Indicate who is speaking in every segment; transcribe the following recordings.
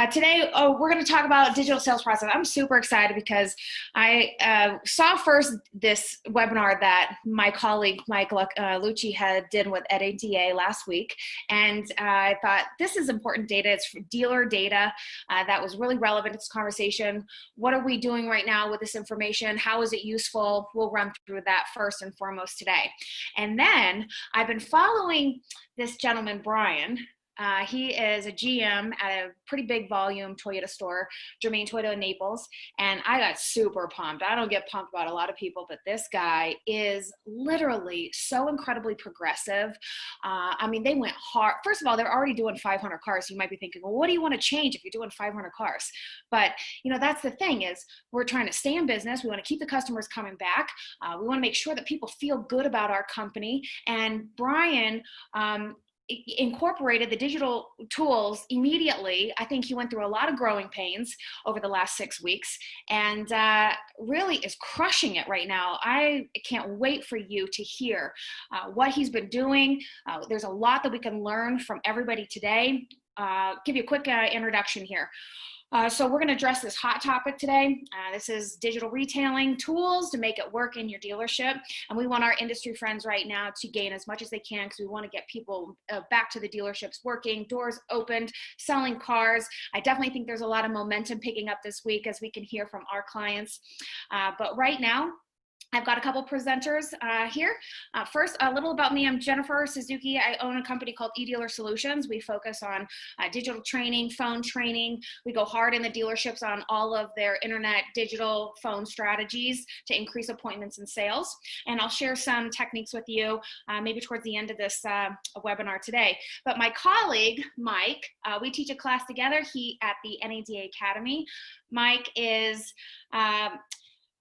Speaker 1: Today, we're going to talk about digital sales process. I'm super excited because I saw first this webinar that my colleague, Lucki, did with at ADA last week. And I thought this is important data. It's dealer data that was really relevant to this conversation. What are we doing right now with this information? How is it useful? We'll run through that first and foremost today. And then I've been following this gentleman, Brian. He is a GM at a pretty big volume Toyota store, Germain Toyota in Naples, and I got super pumped. I don't get pumped about a lot of people, but this guy is literally so incredibly progressive. I mean, they went hard. First of all, they're already doing 500 cars. So you might be thinking, well, what do you want to change if you're doing 500 cars? But, you know, that's the thing is we're trying to stay in business. We want to keep the customers coming back. We want to make sure that people feel good about our company. And Brian, incorporated the digital tools immediately. I think he went through a lot of growing pains over the last 6 weeks and really is crushing it right now. I can't wait for you to hear what he's been doing. There's a lot that we can learn from everybody today. Give you a quick introduction here. So we're going to address this hot topic today. This is digital retailing tools to make it work in your dealership. And we want our industry friends right now to gain as much as they can because we want to get people back to the dealerships working, doors opened, selling cars. I definitely think there's a lot of momentum picking up this week as we can hear from our clients. But right now, I've got a couple presenters here. First, a little about me. I'm Jennifer Suzuki. I own a company called eDealer Solutions. We focus on digital training, phone training. We go hard in the dealerships on all of their internet digital phone strategies to increase appointments and sales. And I'll share some techniques with you maybe towards the end of this webinar today. But my colleague, Mike, we teach a class together at the NADA Academy. Mike is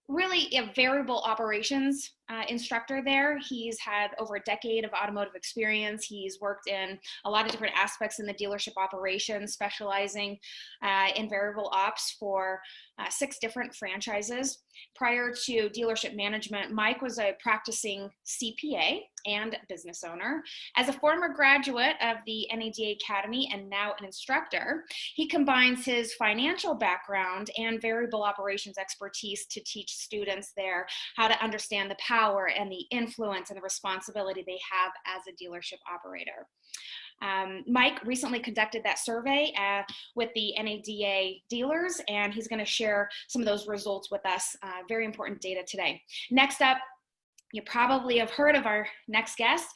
Speaker 1: really a variable operations instructor there. He's had over a decade of automotive experience. He's worked in a lot of different aspects in the dealership operations, specializing in variable ops for 6 different franchises. Prior to dealership management, Mike was a practicing CPA and business owner. As a former graduate of the NADA Academy and now an instructor, he combines his financial background and variable operations expertise to teach students there how to understand the power and the influence and the responsibility they have as a dealership operator. Mike recently conducted that survey with the NADA dealers, and he's going to share some of those results with us. Very important data today. Next up, you probably have heard of our next guest.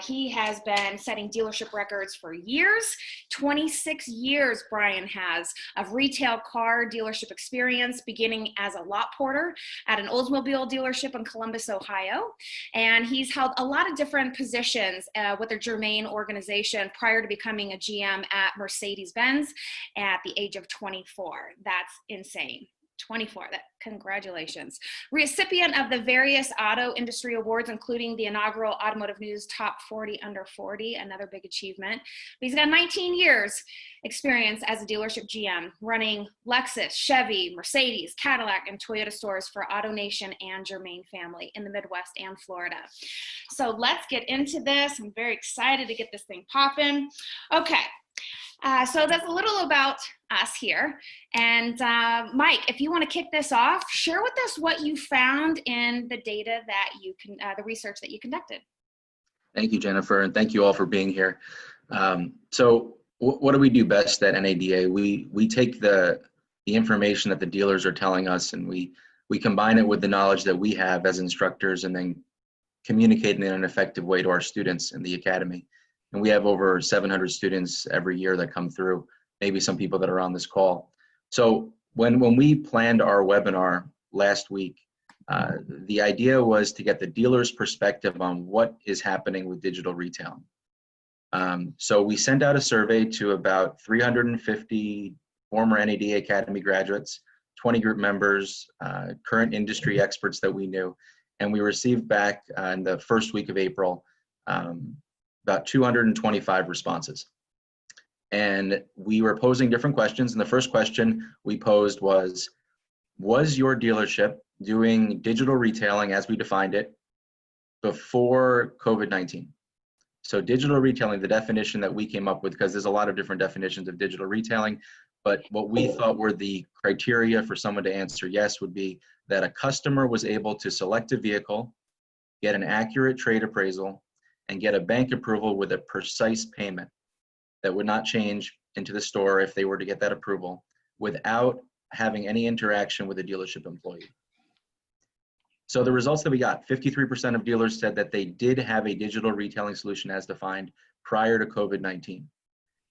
Speaker 1: He has been setting dealership records for years. 26 years Brian has of retail car dealership experience, beginning as a lot porter at an Oldsmobile dealership in Columbus, Ohio. And he's held a lot of different positions with the Germain organization prior to becoming a GM at Mercedes-Benz at the age of 24. That's insane. 24, congratulations. Recipient of the various auto industry awards, including the inaugural Automotive News Top 40 Under 40, another big achievement. But he's got 19 years experience as a dealership GM, running Lexus, Chevy, Mercedes, Cadillac, and Toyota stores for AutoNation and Germain family in the Midwest and Florida. So let's get into this. I'm very excited to get this thing popping. Okay. So that's a little about us here. And Mike, if you want to kick this off, share with us what you found in the data that the research that you conducted.
Speaker 2: Thank you, Jennifer, and thank you all for being here. So what do we do best at NADA? We take the information that the dealers are telling us, and we combine it with the knowledge that we have as instructors, and then communicate in an effective way to our students in the academy. And we have over 700 students every year that come through, maybe some people that are on this call. So when we planned our webinar last week, the idea was to get the dealer's perspective on what is happening with digital retailing. So we sent out a survey to about 350 former NADA Academy graduates, 20 group members, current industry experts that we knew, and we received back in the first week of April about 225 responses. And we were posing different questions. And the first question we posed was your dealership doing digital retailing as we defined it before COVID-19? So digital retailing, the definition that we came up with, because there's a lot of different definitions of digital retailing, But what we thought were the criteria for someone to answer yes would be that a customer was able to select a vehicle, get an accurate trade appraisal, and get a bank approval with a precise payment that would not change into the store if they were to get that approval without having any interaction with a dealership employee. So the results that we got, 53% of dealers said that they did have a digital retailing solution as defined prior to COVID-19.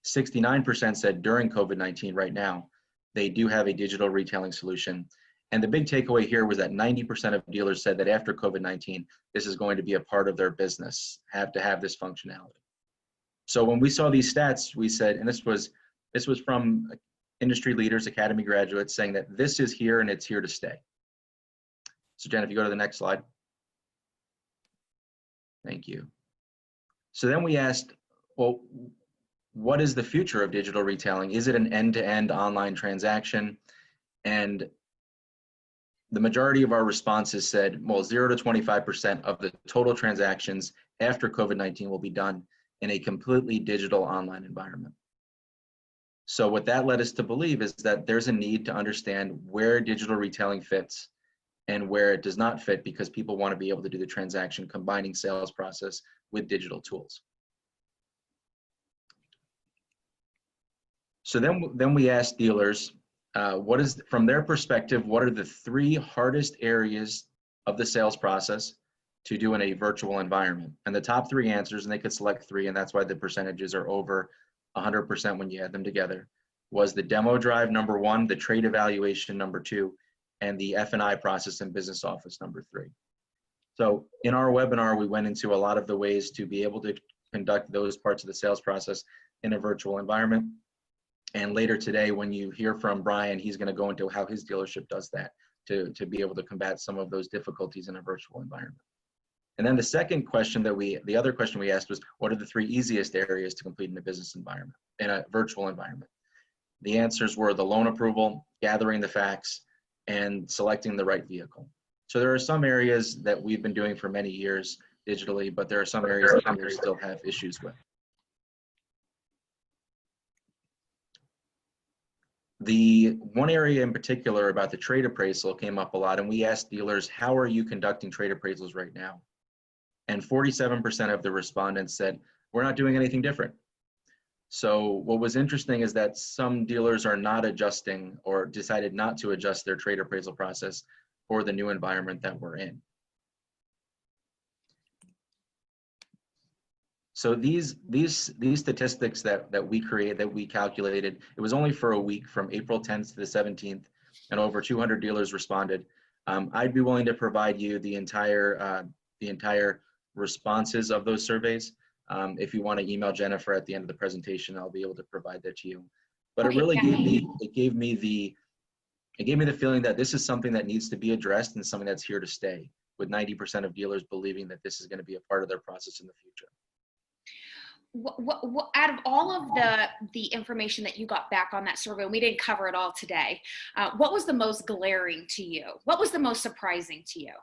Speaker 2: 69% said during COVID-19 right now, they do have a digital retailing solution. And the big takeaway here was that 90% of dealers said that after COVID-19, this is going to be a part of their business, have to have this functionality. So when we saw these stats, we said, and this was from industry leaders, academy graduates, saying that this is here and it's here to stay. So Jen, if you go to the next slide. Thank you. So then we asked, well, what is the future of digital retailing? Is it an end-to-end online transaction? And the majority of our responses said, well, 0 to 25% of the total transactions after COVID-19 will be done in a completely digital online environment. So what that led us to believe is that there's a need to understand where digital retailing fits and where it does not fit, because people want to be able to do the transaction combining sales process with digital tools. So then we asked dealers, what is, from their perspective, what are the 3 hardest areas of the sales process to do in a virtual environment? And the top 3 answers, and they could select 3, and that's why the percentages are over 100% when you add them together, was the demo drive, number 1, the trade evaluation, number 2, and the F&I process and business office, number 3. So in our webinar, we went into a lot of the ways to be able to conduct those parts of the sales process in a virtual environment. And later today, when you hear from Brian, he's going to go into how his dealership does that to be able to combat some of those difficulties in a virtual environment. And then the second question the other question we asked was, what are the 3 easiest areas to complete in a business environment, in a virtual environment? The answers were the loan approval, gathering the facts, and selecting the right vehicle. So there are some areas that we've been doing for many years digitally, but there are some areas that dealers still have issues with. The one area in particular about the trade appraisal came up a lot, and we asked dealers, how are you conducting trade appraisals right now? And 47% of the respondents said, we're not doing anything different. So what was interesting is that some dealers are not adjusting or decided not to adjust their trade appraisal process for the new environment that we're in. So these statistics that we calculated, it was only for a week from April 10th to the 17th, and over 200 dealers responded. I'd be willing to provide you the entire responses of those surveys. If you want to email Jennifer at the end of the presentation, I'll be able to provide that to you. But okay, it really gave me the feeling that this is something that needs to be addressed and something that's here to stay, with 90% of dealers believing that this is going to be a part of their process in the future.
Speaker 1: What, out of all of the information that you got back on that survey, we didn't cover it all today, what was the most glaring to you? What was the most surprising to you?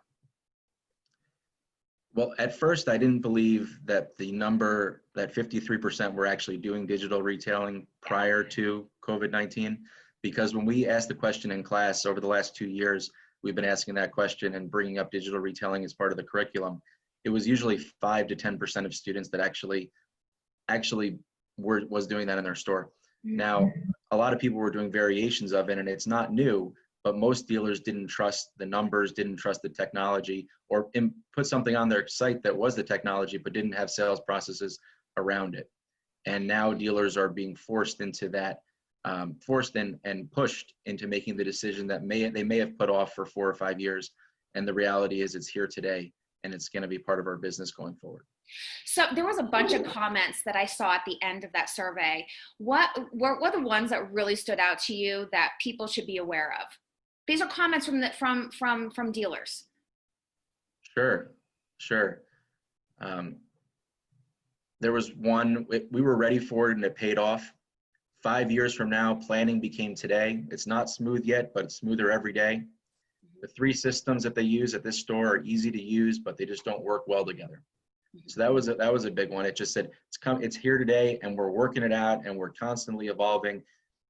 Speaker 2: Well, at first, I didn't believe that the number, that 53% were actually doing digital retailing prior to COVID-19, because when we asked the question in class over the last 2 years, we've been asking that question and bringing up digital retailing as part of the curriculum. It was usually 5 to 10% of students that actually was doing that in their store. Now, a lot of people were doing variations of it, and it's not new, but most dealers didn't trust the numbers, didn't trust the technology, or put something on their site that was the technology, but didn't have sales processes around it. And now dealers are being forced into that, forced and pushed into making the decision that they may have put off for 4 or 5 years. And the reality is it's here today, and it's going to be part of our business going forward.
Speaker 1: So there was a bunch of comments that I saw at the end of that survey. What were the ones that really stood out to you that people should be aware of? These are comments from dealers. Sure.
Speaker 2: There was one, we were ready for it and it paid off. 5 years from now, planning became today. It's not smooth yet, but it's smoother every day. The 3 systems that they use at this store are easy to use, but they just don't work well together. So that was a big one. It just said it's here today, and we're working it out, and we're constantly evolving,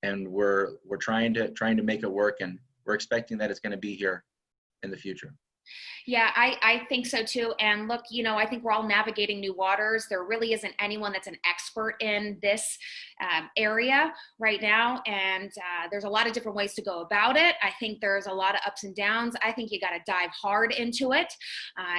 Speaker 2: and we're trying to make it work, and we're expecting that it's going to be here in the future.
Speaker 1: Yeah, I think so too. And look, I think we're all navigating new waters. There really isn't anyone that's an expert in this area right now. And there's a lot of different ways to go about it. I think there's a lot of ups and downs. I think you got to dive hard into it.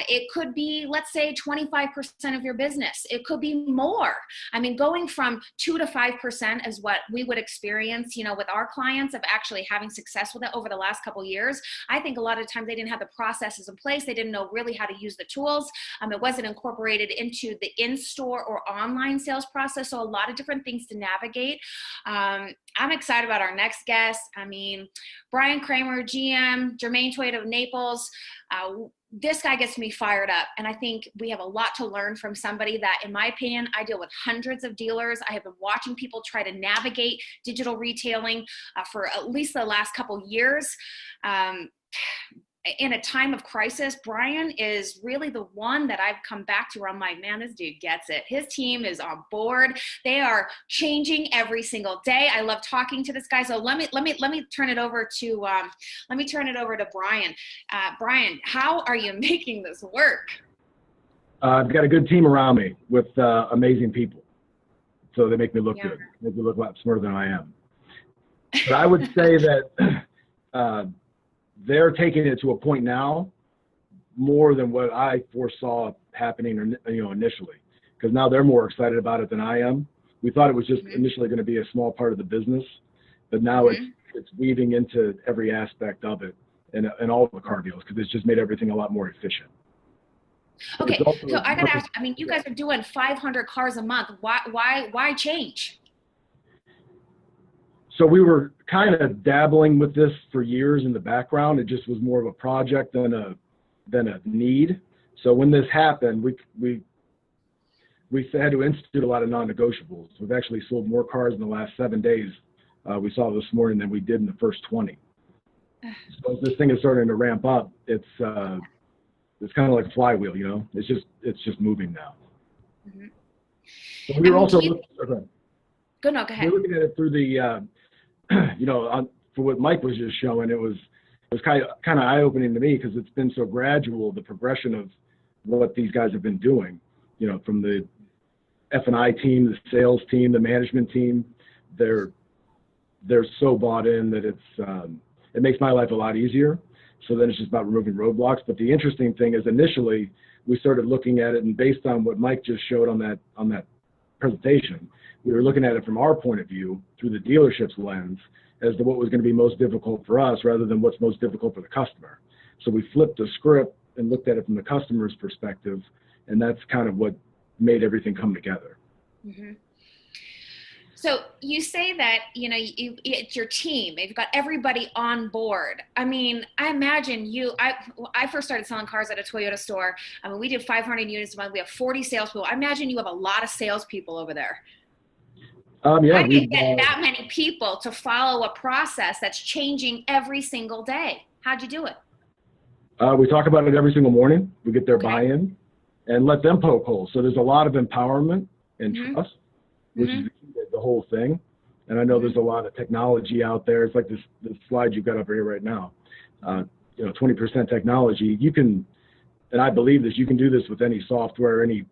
Speaker 1: It could be, let's say, 25% of your business. It could be more. I mean, going from 2 to 5% is what we would experience, with our clients of actually having success with it over the last couple of years. I think a lot of times they didn't have the processes in place. They didn't know really how to use the tools. It wasn't incorporated into the in-store or online sales process. So a lot of different things to navigate. I'm excited about our next guest. I mean, Brian Kramer, GM, Germain Toyota of Naples. This guy gets me fired up. And I think we have a lot to learn from somebody that, in my opinion, I deal with hundreds of dealers. I have been watching people try to navigate digital retailing for at least the last couple years. In a time of crisis, Brian is really the one that I've come back to where I'm like, man, this dude gets it. His team is on board. They are changing every single day. I love talking to this guy. So let me turn it over to Brian. Brian, how are you making this work?
Speaker 3: I've got a good team around me with amazing people. So they make me look good. Make me look a lot smarter than I am. But I would say that they're taking it to a point now more than what I foresaw happening, initially, because now they're more excited about it than I am. We thought it was just initially going to be a small part of the business, but now it's weaving into every aspect of it and all the car deals, because it's just made everything a lot more efficient.
Speaker 1: Okay, so I got to ask, I mean, you guys are doing 500 cars a month. Why change?
Speaker 3: So we were kind of dabbling with this for years in the background. It just was more of a project than a need. So when this happened, we had to institute a lot of non-negotiables. We've actually sold more cars in the last 7 days. We saw this morning than we did in the first 20. So as this thing is starting to ramp up, it's kind of like a flywheel, It's just moving now.
Speaker 1: Mm-hmm.
Speaker 3: So we were also
Speaker 1: go ahead.
Speaker 3: We're looking at it through the for what Mike was just showing. It was kind of eye-opening to me, because it's been so gradual, the progression of what these guys have been doing, from the F&I team, the sales team, the management team. They're so bought in that it makes my life a lot easier. So then it's just about removing roadblocks. But the interesting thing is, initially we started looking at it, and based on what Mike just showed on that presentation, we were looking at it from our point of view through the dealership's lens as to what was going to be most difficult for us rather than what's most difficult for the customer. So we flipped the script and looked at it from the customer's perspective, and that's kind of what made everything come together. Mm-hmm.
Speaker 1: So you say that, it's your team. You've got everybody on board. I mean, I imagine I first started selling cars at a Toyota store. I mean, we did 500 units a month. We have 40 salespeople. I imagine you have a lot of salespeople over there.
Speaker 3: Yeah,
Speaker 1: how do you get that many people to follow a process that's changing every single day? How'd you do it?
Speaker 3: We talk about it every single morning. We get their buy-in and let them poke holes. So there's a lot of empowerment and trust, which is the whole thing. And I know there's a lot of technology out there. It's like this slide you've got up here right now. 20% technology. You can, and I believe this, you can do this with any software, any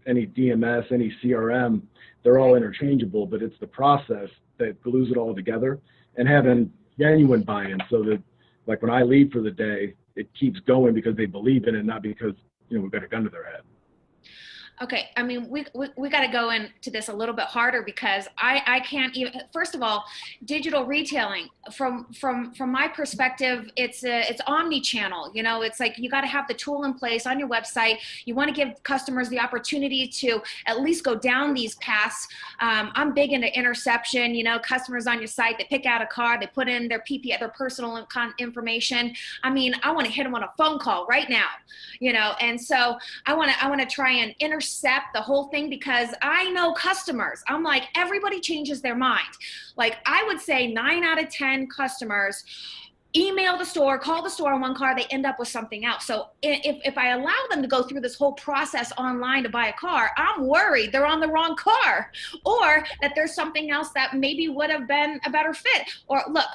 Speaker 3: DMS, any CRM. They're all interchangeable, but it's the process that glues it all together, and having genuine buy-in, so that, like, when I leave for the day, it keeps going because they believe in it, not because we've got a gun to their head.
Speaker 1: Okay, I mean, we got to go into this a little bit harder, because I can't even. First of all, digital retailing, from my perspective, it's omni-channel. It's like you got to have the tool in place on your website. You want to give customers the opportunity to at least go down these paths. I'm big into interception. Customers on your site, they pick out a car, they put in their their personal information. I mean, I want to hit them on a phone call right now. And so I want to try and intercept the whole thing, because I know customers. I'm like, everybody changes their mind. Like, I would say 9 out of 10 customers email the store, call the store on one car, they end up with something else. So if I allow them to go through this whole process online to buy a car, I'm worried they're on the wrong car, or that there's something else that maybe would have been a better fit. Or look,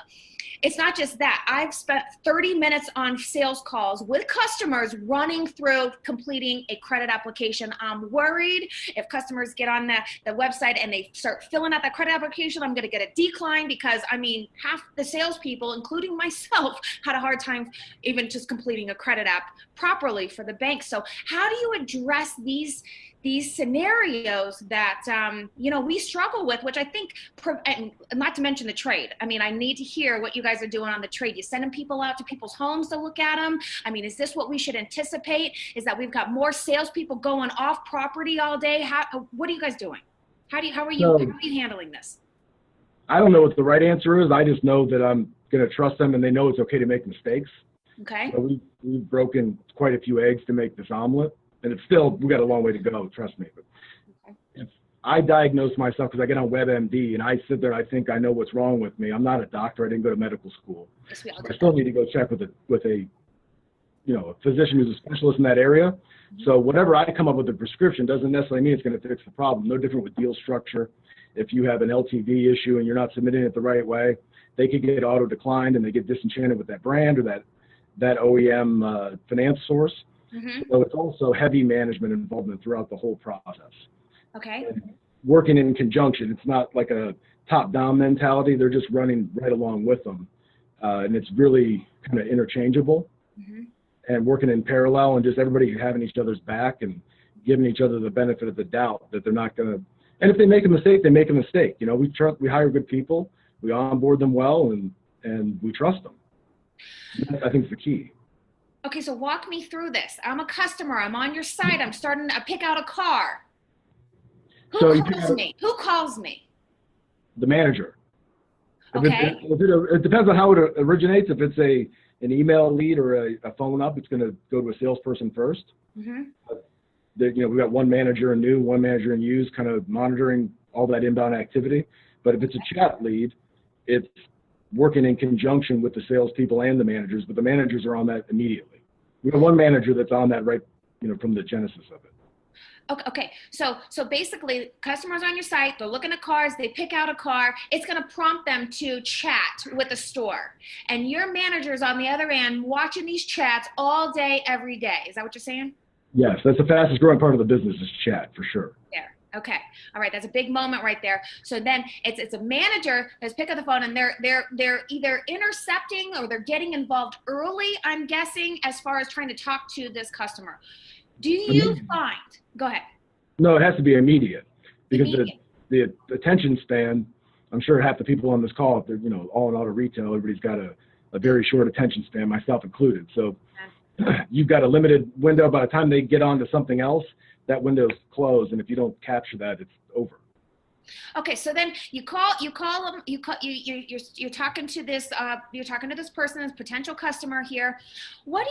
Speaker 1: it's not just that. I've spent 30 minutes on sales calls with customers running through completing a credit application. I'm worried if customers get on the website and they start filling out that credit application, I'm going to get a decline, because I mean, half the salespeople, including myself, had a hard time even just completing a credit app properly for the bank. So how do you address these scenarios that, we struggle with, which I think, and not to mention the trade. I mean, I need to hear what you guys are doing on the trade. You sending people out to people's homes to look at them? I mean, is this what we should anticipate? Is that we've got more salespeople going off property all day? What are you guys doing? How are you handling this?
Speaker 3: I don't know what the right answer is. I just know that I'm going to trust them, and they know it's okay to make mistakes.
Speaker 1: Okay.
Speaker 3: So we've broken quite a few eggs to make this omelet. And it's still, we got a long way to go, trust me. But if I diagnose myself, because I get on WebMD and I sit there and I think I know what's wrong with me. I'm not a doctor. I didn't go to medical school.
Speaker 1: Yes,
Speaker 3: I still need to go check with a physician who's a specialist in that area. Mm-hmm. So whatever I come up with a prescription doesn't necessarily mean it's going to fix the problem. No different with deal structure. If you have an LTV issue and you're not submitting it the right way, they could get auto declined and they get disenchanted with that brand or that OEM finance source.
Speaker 1: Mm-hmm.
Speaker 3: So it's also heavy management involvement throughout the whole process.
Speaker 1: Okay.
Speaker 3: And working in conjunction. It's not like a top-down mentality. They're just running right along with them. And it's really kind of interchangeable. Mm-hmm. And working in parallel and just everybody having each other's back and giving each other the benefit of the doubt that they're not going to. And if they make a mistake, they make a mistake. We hire good people. We onboard them well, and we trust them. That, I think, is the key.
Speaker 1: Okay, so walk me through this. I'm a customer. I'm on your site. I'm starting to pick out a car. Who calls me?
Speaker 3: The manager.
Speaker 1: Okay.
Speaker 3: It depends on how it originates. If it's an email lead or a phone up, it's going to go to a salesperson first. Mm-hmm. We've got one manager in new, one manager in used, kind of monitoring all that inbound activity. But if it's a chat lead, it's working in conjunction with the salespeople and the managers, but the managers are on that immediately. We have one manager that's on that right, from the genesis of it.
Speaker 1: Okay. So basically, customers on your site, they're looking at cars, they pick out a car, it's going to prompt them to chat with the store. And your manager's on the other end watching these chats all day, every day. Is that what you're saying?
Speaker 3: Yes, that's the fastest growing part of the business is chat, for sure.
Speaker 1: Yeah. Okay. All right. That's a big moment right there. So then it's a manager that's pick up the phone and they're either intercepting or they're getting involved early, I'm guessing, as far as trying to talk to this customer. Do you find, go ahead.
Speaker 3: No, it has to be immediate because the attention span, I'm sure half the people on this call, if they're, all in auto retail, everybody's got a very short attention span, myself included. So you've got a limited window. By the time they get on to something else, that window's closed, and if you don't capture that, it's over.
Speaker 1: Okay, so then you call them. You're talking to this. You're talking to this person, this potential customer here. What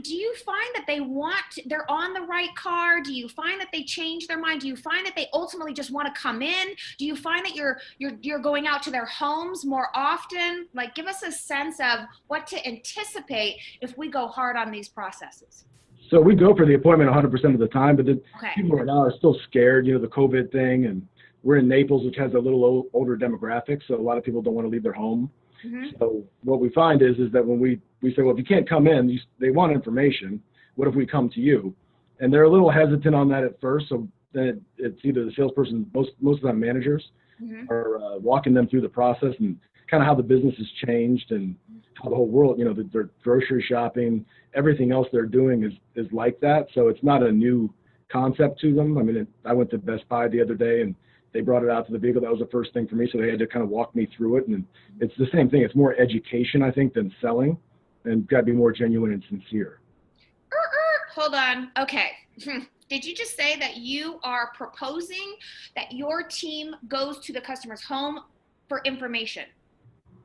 Speaker 1: do you find that they want? They're on the right car. Do you find that they change their mind? Do you find that they ultimately just want to come in? Do you find that you're going out to their homes more often? Like, give us a sense of what to anticipate if we go hard on these processes.
Speaker 3: So we go for the appointment 100% of the time, but people right now are still scared, the COVID thing, and we're in Naples, which has a little older demographic, so a lot of people don't want to leave their home. Mm-hmm. So what we find is that when we say, well, if you can't come in, they want information. What if we come to you? And they're a little hesitant on that at first, so then it's either the salesperson, most of the time managers, mm-hmm. are walking them through the process and kind of how the business has changed and how the whole world, their grocery shopping, everything else they're doing is like that. So it's not a new concept to them. I mean, I went to Best Buy the other day and they brought it out to the vehicle. That was the first thing for me. So they had to kind of walk me through it. And it's the same thing. It's more education, I think, than selling, and got to be more genuine and sincere.
Speaker 1: Hold on. Okay. Did you just say that you are proposing that your team goes to the customer's home for information?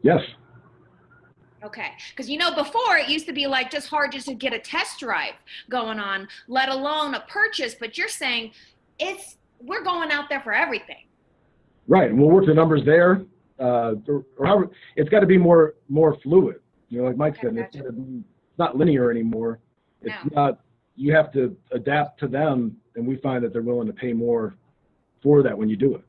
Speaker 3: Yes.
Speaker 1: Okay. Because, before it used to be like just hard just to get a test drive going on, let alone a purchase. But you're saying we're going out there for everything.
Speaker 3: Right. And we'll work the numbers there. Or however, it's got to be more fluid. You know, like Mike said, it's not linear anymore. It's
Speaker 1: No.
Speaker 3: not, you have to adapt to them, and we find that they're willing to pay more for that when you do it.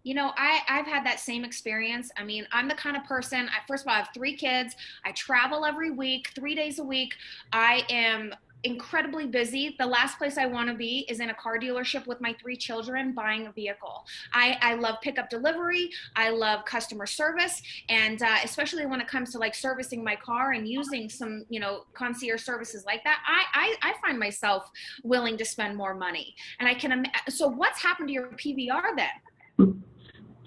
Speaker 1: You know, I've had that same experience. I mean, I'm the kind of person, first of all, I have 3 kids. I travel every week, 3 days a week. I am incredibly busy. The last place I want to be is in a car dealership with my 3 children buying a vehicle. I love pickup delivery. I love customer service. And especially when it comes to like servicing my car and using some, you know, concierge services like that, I find myself willing to spend more money. And I can, so what's happened to your PVR then?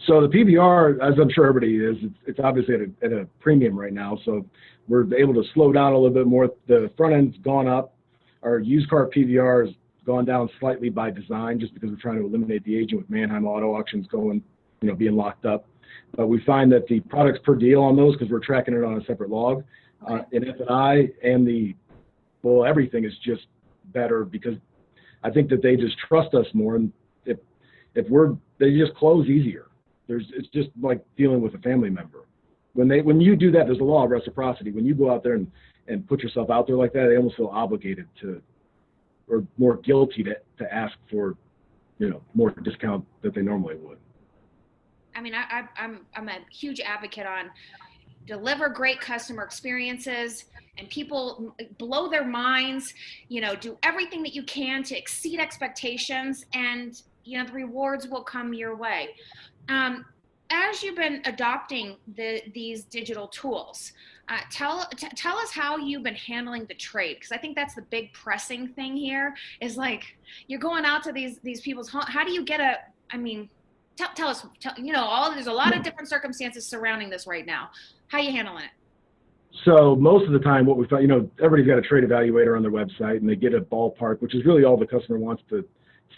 Speaker 3: So the PVR, as I'm sure everybody is, it's obviously at a premium right now. So we're able to slow down a little bit more. The front end's gone up. Our used car PVR has gone down slightly by design, just because we're trying to eliminate the agent with Manheim Auto Auctions going, you know, being locked up. But we find that the products per deal on those, because we're tracking it on a separate log, in F&I and everything is just better, because I think that they just trust us more. And they just close easier. It's just like dealing with a family member. When you do that, there's a law of reciprocity. When you go out there and put yourself out there like that, they almost feel obligated to, or more guilty to ask for, you know, more discount that they normally would.
Speaker 1: I mean, I'm a huge advocate on deliver great customer experiences, and people blow their minds, you know, do everything that you can to exceed expectations, and, you know, the rewards will come your way. As you've been adopting these digital tools, tell us how you've been handling the trade, because I think that's the big pressing thing here. Is like, you're going out to these people's homes. How do you get tell us, you know, there's a lot of different circumstances surrounding this right now. How are you handling it?
Speaker 3: So most of the time, what we find, you know, everybody's got a trade evaluator on their website, and they get a ballpark, which is really all the customer wants to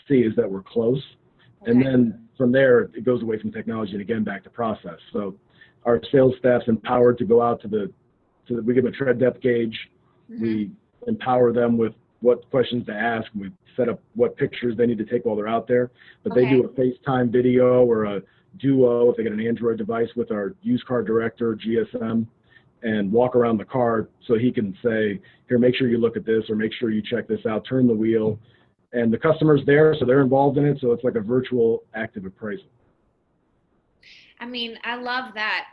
Speaker 3: see, is that we're close. Okay. And then from there, it goes away from technology and again back to process. So our sales staff's empowered to go out we give them a tread depth gauge. Mm-hmm. We empower them with what questions to ask, and we set up what pictures they need to take while they're out there. But They do a FaceTime video or a duo if they get an Android device with our used car director, GSM, and walk around the car so he can say, here, make sure you look at this, or make sure you check this out, turn the wheel. And the customer's there, so they're involved in it. So it's like a virtual active appraisal.
Speaker 1: I mean, I love that.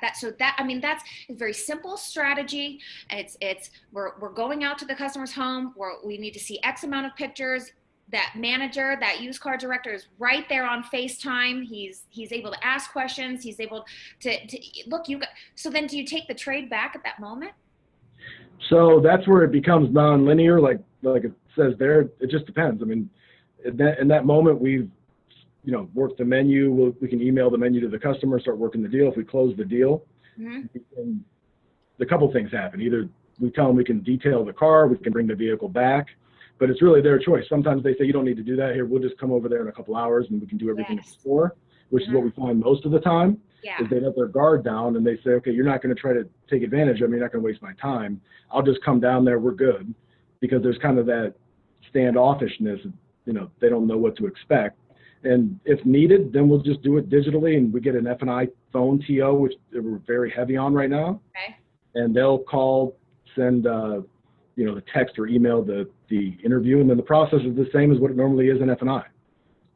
Speaker 1: That's a very simple strategy. We're going out to the customer's home, we need to see X amount of pictures. That manager, that used car director is right there on FaceTime. He's able to ask questions. He's able to look. So then, do you take the trade back at that moment?
Speaker 3: So that's where it becomes non-linear, like it says there. It just depends. I mean, in that moment, we've, you know, worked the menu. We can email the menu to the customer, start working the deal. If we close the deal, mm-hmm. The couple things happen. Either we tell them we can detail the car, we can bring the vehicle back, but it's really their choice. Sometimes they say, you don't need to do that here. We'll just come over there in a couple hours and we can do everything at the store, which mm-hmm. is what we find most of the time. Yeah. Is they let their guard down and they say, okay, you're not going to try to take advantage of me. You're not going to waste my time. I'll just come down there. We're good. Because there's kind of that standoffishness. You know, they don't know what to expect. And if needed, then we'll just do it digitally, and we get an F&I phone TO, which we're very heavy on right now. Okay. And they'll call, send, you know, the text or email the interview, and then the process is the same as what it normally is in F&I.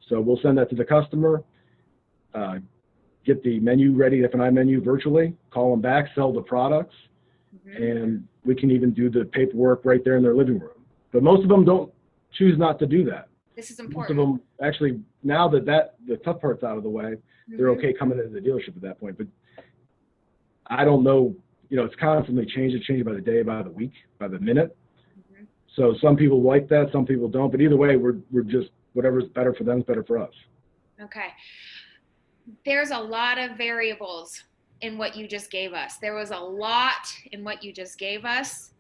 Speaker 3: So we'll send that to the customer, get the menu ready, F&I menu virtually, call them back, sell the products, mm-hmm. and we can even do the paperwork right there in their living room. But most of them choose not to do that.
Speaker 1: This is important.
Speaker 3: Most of them actually, now that the tough part's out of the way, mm-hmm. they're okay coming into the dealership at that point. But I don't know, you know, it's constantly changing by the day, by the week, by the minute. Mm-hmm. So some people like that, some people don't. But either way, we're just, whatever's better for them is better for us. Okay.
Speaker 1: There's a lot of variables in what you just gave us. There was a lot in what you just gave us.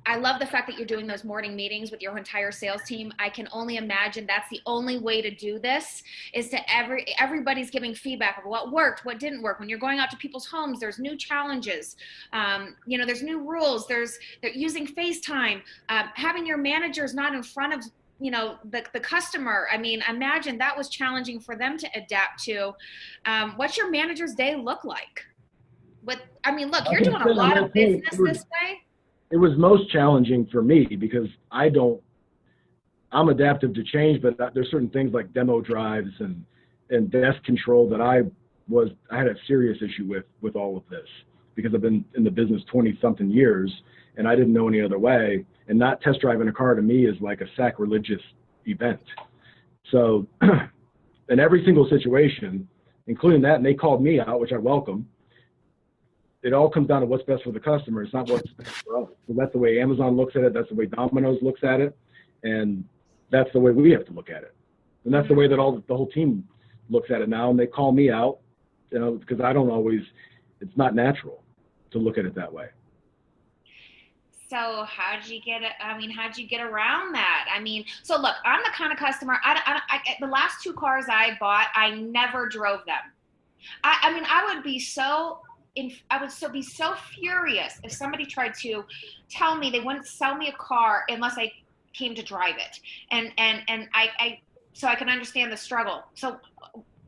Speaker 1: I love the fact that you're doing those morning meetings with your entire sales team. I can only imagine that's the only way to do this, is to everybody's giving feedback of what worked, what didn't work. When you're going out to people's homes, there's new challenges. You know, there's new rules. They're using FaceTime. Having your managers not in front of the customer, I mean, imagine that was challenging for them to adapt to. What's your manager's day look like? I mean, look,
Speaker 3: I
Speaker 1: you're
Speaker 3: can
Speaker 1: doing a
Speaker 3: say on
Speaker 1: lot
Speaker 3: that
Speaker 1: of
Speaker 3: point,
Speaker 1: business this way.
Speaker 3: it was most challenging for me because I'm adaptive to change, but there's certain things like demo drives and desk control that I had a serious issue with all of this because I've been in the business 20 something years and I didn't know any other way. And not test driving a car to me is like a sacrilegious event. So in every single situation, including that, and they called me out, which I welcome, it all comes down to what's best for the customer. It's not what's best for us. So that's the way Amazon looks at it. That's the way Domino's looks at it. And that's the way we have to look at it. And that's the way that the whole team looks at it now. And they call me out, because it's not natural to look at it that way.
Speaker 1: So how'd you get around that? I mean, so look, I'm the kind of customer, the last 2 cars I bought, I never drove them. I mean, I would be so furious if somebody tried to tell me they wouldn't sell me a car unless I came to drive it. And so I can understand the struggle. So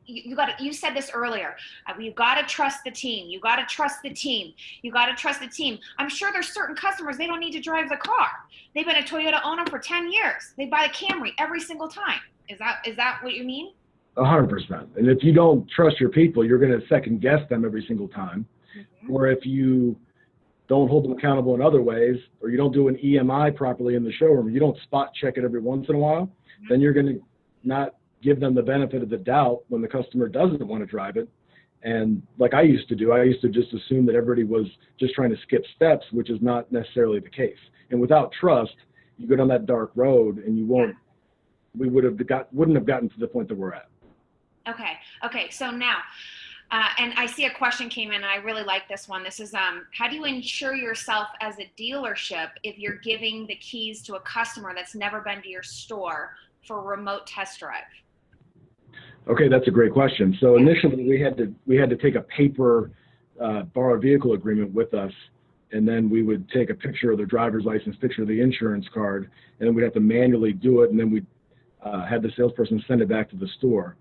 Speaker 1: you said this earlier. You've got to trust the team. You got to trust the team. You got to trust the team. I'm sure there's certain customers, they don't need to drive the car. They've been a Toyota owner for 10 years. They buy a Camry every single time. Is that what you mean?
Speaker 3: 100%. And if you don't trust your people, you're going to second guess them every single time. Mm-hmm. Or if you don't hold them accountable in other ways, or you don't do an EMI properly in the showroom, you don't spot check it every once in a while, mm-hmm. then you're going to not give them the benefit of the doubt when the customer doesn't want to drive it. And like I used to do, I used to just assume that everybody was just trying to skip steps, which is not necessarily the case. And without trust, you go down that dark road and we wouldn't have gotten to the point that we're at.
Speaker 1: Okay. So now, and I see a question came in, and I really like this one. This is, how do you insure yourself as a dealership if you're giving the keys to a customer that's never been to your store for a remote test drive?
Speaker 3: Okay, that's a great question. So initially we had to take a paper borrowed vehicle agreement with us, and then we would take a picture of their driver's license, picture of the insurance card, and then we'd have to manually do it, and then we'd have the salesperson send it back to the store.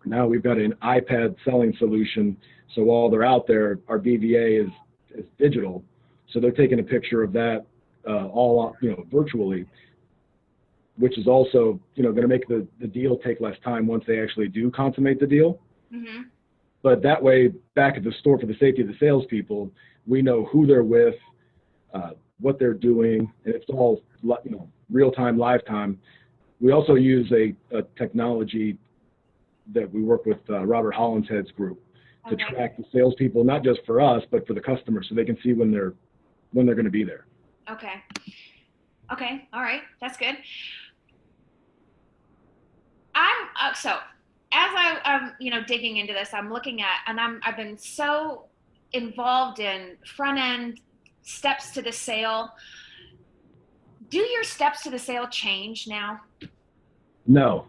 Speaker 3: Now we've got an iPad selling solution, so while they're out there, our BVA is digital, so they're taking a picture of that all virtually, which is also going to make the deal take less time once they actually do consummate the deal. Mm-hmm. But that way, back at the store, for the safety of the salespeople, we know who they're with, what they're doing, and it's all real time, live time. We also use a technology that we work with Robert Hollinshead's group to track the salespeople, not just for us, but for the customer, so they can see when they're going to be there.
Speaker 1: Okay. All right. That's good. So as I'm digging into this, I'm looking at, and I've been so involved in front end steps to the sale. Do your steps to the sale change now?
Speaker 3: No.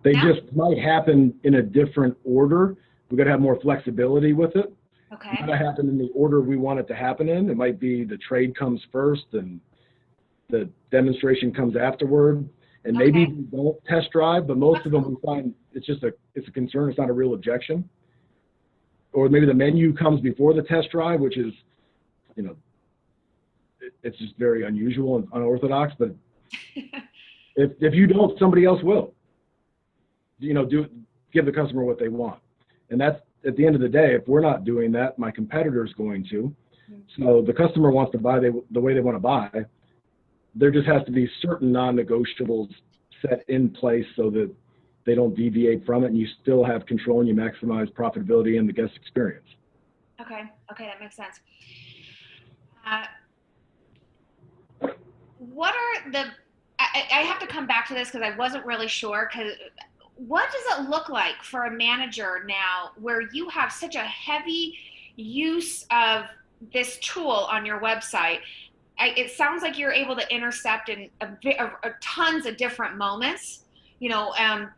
Speaker 3: They just might happen in a different order. We've got to have more flexibility with it.
Speaker 1: Okay.
Speaker 3: It's going to happen in the order we want it to happen in. It might be the trade comes first and the demonstration comes afterward. And maybe we don't test drive, but most of them we find it's a concern. It's not a real objection. Or maybe the menu comes before the test drive, which is, it's just very unusual and unorthodox. But if you don't, somebody else will. Give the customer what they want. And that's, at the end of the day, if we're not doing that, my competitor's going to. So the customer wants to buy the way they want to buy. There just has to be certain non-negotiables set in place so that they don't deviate from it, and you still have control and you maximize profitability and the guest experience.
Speaker 1: Okay, that makes sense. What are I have to come back to this because I wasn't really sure, because what does it look like for a manager now where you have such a heavy use of this tool on your website? It sounds like you're able to intercept in tons of different moments.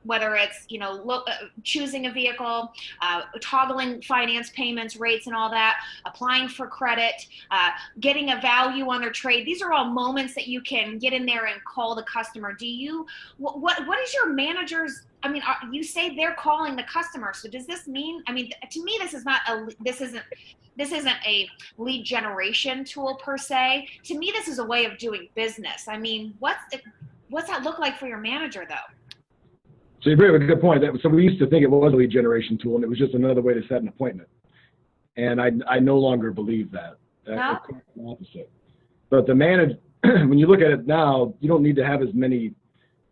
Speaker 1: whether it's, choosing a vehicle, toggling finance payments, rates and all that, applying for credit, getting a value on their trade. These are all moments that you can get in there and call the customer. What is your manager's, you say they're calling the customer. So does this mean, to me, this isn't a lead generation tool per se. To me, this is a way of doing business. What's that look like for your manager though?
Speaker 3: So you bring up a good point. So we used to think it was a lead generation tool and it was just another way to set an appointment. And I no longer believe that.
Speaker 1: No?
Speaker 3: It's the opposite. But when you look at it now, you don't need to have as many,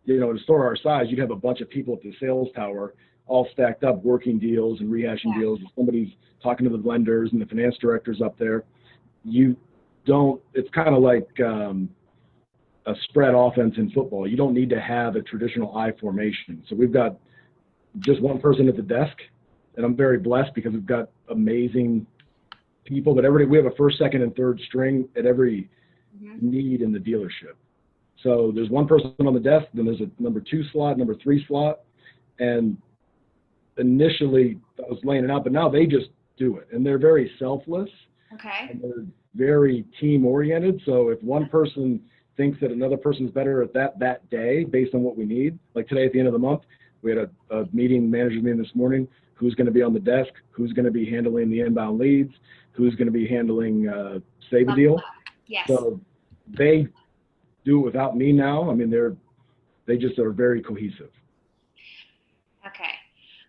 Speaker 3: in a store our size, you'd have a bunch of people at the sales tower all stacked up working deals and rehashing deals. And somebody's talking to the lenders and the finance directors up there. It's kind of like a spread offense in football. You don't need to have a traditional I formation. So we've got just one person at the desk, and I'm very blessed because we've got amazing people, but we have a first, second, and third string at every need in the dealership. So there's one person on the desk, then there's a number 2 slot, number 3 slot, and initially I was laying it out, but now they just do it, and they're very selfless.
Speaker 1: Okay.
Speaker 3: And they're very team oriented. So if one person thinks that another person's better at that day based on what we need, like today at the end of the month, we had a manager's meeting this morning, who's going to be on the desk, who's going to be handling the inbound leads, who's going to be handling Save a Deal.
Speaker 1: Yes.
Speaker 3: So they do it without me now. They just are very cohesive.
Speaker 1: Okay.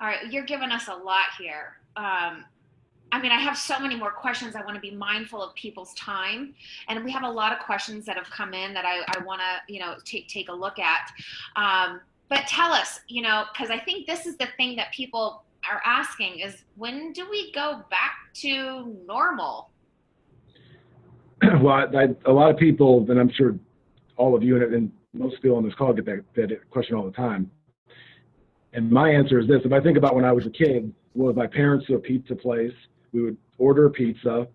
Speaker 1: All right. You're giving us a lot here. I have so many more questions. I want to be mindful of people's time. And we have a lot of questions that have come in that I want to, take a look at. But tell us, because I think this is the thing that people are asking is, when do we go back to normal?
Speaker 3: Well, a lot of people, and I'm sure all of you and most people on this call get that question all the time. And my answer is this. If I think about when I was a kid, with my parents to a pizza place, we would order a pizza,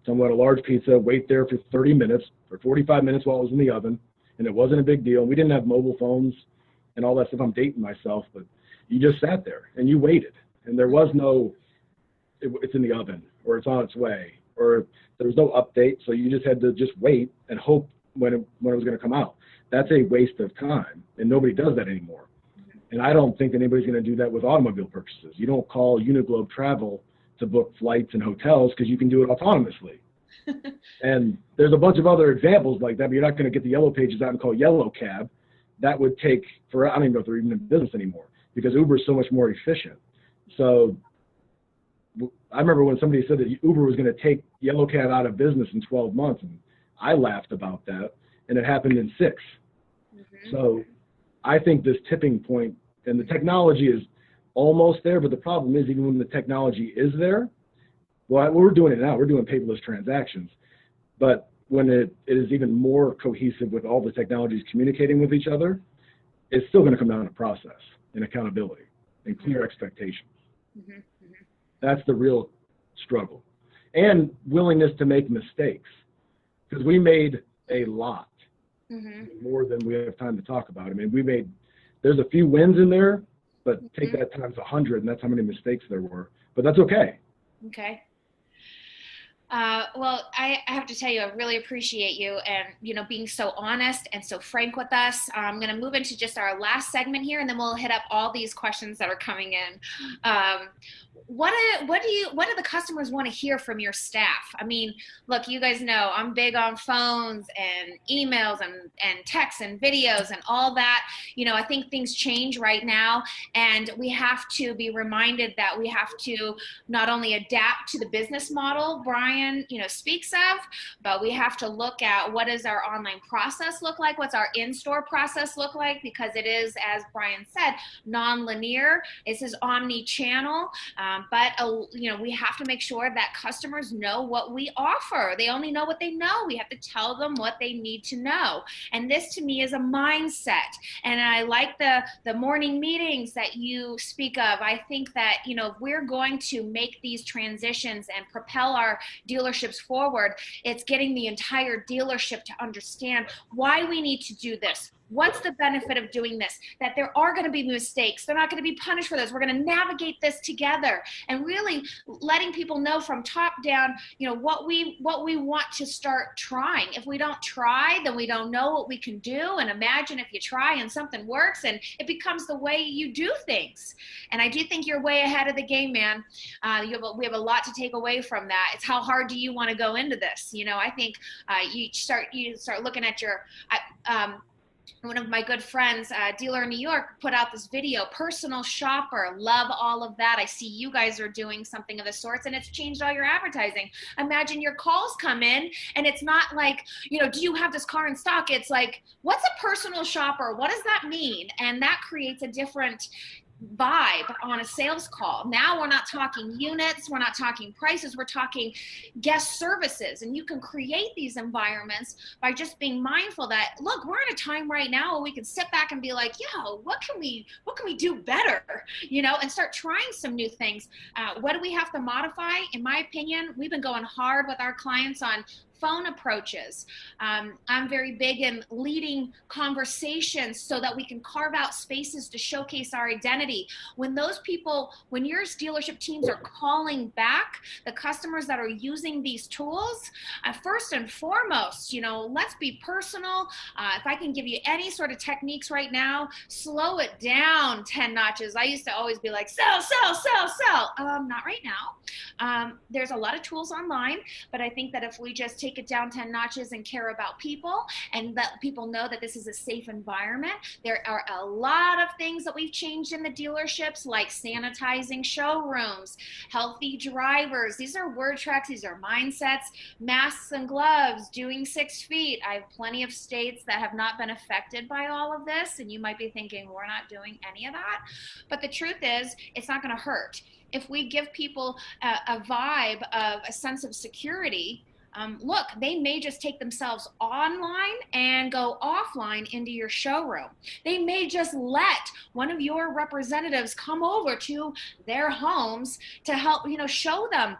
Speaker 3: somewhat a large pizza, wait there for 30 minutes or 45 minutes while it was in the oven, and it wasn't a big deal. We didn't have mobile phones and all that stuff. I'm dating myself, but you just sat there and you waited. And there was no, it's in the oven or it's on its way, or there was no update. So you just had to just wait and hope when it was going to come out. That's a waste of time, and nobody does that anymore. And I don't think anybody's going to do that with automobile purchases. You don't call Uniglobe Travel to book flights and hotels because you can do it autonomously. And there's a bunch of other examples like that, but you're not going to get the yellow pages out and call Yellow Cab. That would take I don't even know if they're even in business anymore because Uber is so much more efficient. So I remember when somebody said that Uber was going to take Yellow Cab out of business in 12 months, and I laughed about that, and it happened in 6. So I think this tipping point, and the technology is almost there, but the problem is even when the technology is there, well, we're doing it now. We're doing paperless transactions. But when it is even more cohesive with all the technologies communicating with each other, it's still going to come down to process and accountability and clear expectations. That's the real struggle. And willingness to make mistakes, because we made a lot, more than we have time to talk about. There's a few wins in there, but take that times 100, and that's how many mistakes there were. But that's okay.
Speaker 1: Okay. Well, I have to tell you, I really appreciate you and, being so honest and so frank with us. I'm going to move into just our last segment here, and then we'll hit up all these questions that are coming in. What do the customers want to hear from your staff? Look, you guys know I'm big on phones and emails and texts and videos and all that. I think things change right now, and we have to be reminded that we have to not only adapt to the business model Brian, speaks of, but we have to look at what does our online process look like? What's our in-store process look like? Because it is, as Brian said, non-linear. This is omni-channel. But we have to make sure that customers know what we offer. They only know what they know. We have to tell them what they need to know. And this to me is a mindset. And I like the morning meetings that you speak of. I think that, if we're going to make these transitions and propel our dealerships forward, it's getting the entire dealership to understand why we need to do this, What's the benefit of doing this? That there are going to be mistakes. They're not going to be punished for those. We're going to navigate this together, and really letting people know from top down, what we want to start trying. If we don't try, then we don't know what we can do. And imagine if you try and something works, and it becomes the way you do things. And I do think you're way ahead of the game, man. We have a lot to take away from that. It's how hard do you want to go into this? I think you start looking at your. One of my good friends, dealer in New York, put out this video, personal shopper, love all of that. I see you guys are doing something of the sorts, and it's changed all your advertising. Imagine your calls come in, and it's not like, do you have this car in stock? It's like, what's a personal shopper? What does that mean? And that creates a different vibe on a sales call. Now we're not talking units, we're not talking prices, we're talking guest services. And you can create these environments by just being mindful that, look, we're in a time right now where we can sit back and be like, yo, what can we do better? And start trying some new things. What do we have to modify? In my opinion, we've been going hard with our clients on phone approaches. I'm very big in leading conversations so that we can carve out spaces to showcase our identity. When your dealership teams are calling back the customers that are using these tools, first and foremost, let's be personal. If I can give you any sort of techniques right now, slow it down 10 notches. I used to always be like, sell. Not right now. There's a lot of tools online, but I think that if we just take it down 10 notches and care about people and let people know that this is a safe environment. There are a lot of things that we've changed in the dealerships, like sanitizing showrooms, healthy drivers. These are word tracks, these are mindsets, masks and gloves, doing 6 feet. I have plenty of states that have not been affected by all of this, and you might be thinking, we're not doing any of that. But the truth is, it's not going to hurt. If we give people a vibe of a sense of security, look, they may just take themselves online and go offline into your showroom. They may just let one of your representatives come over to their homes to help, show them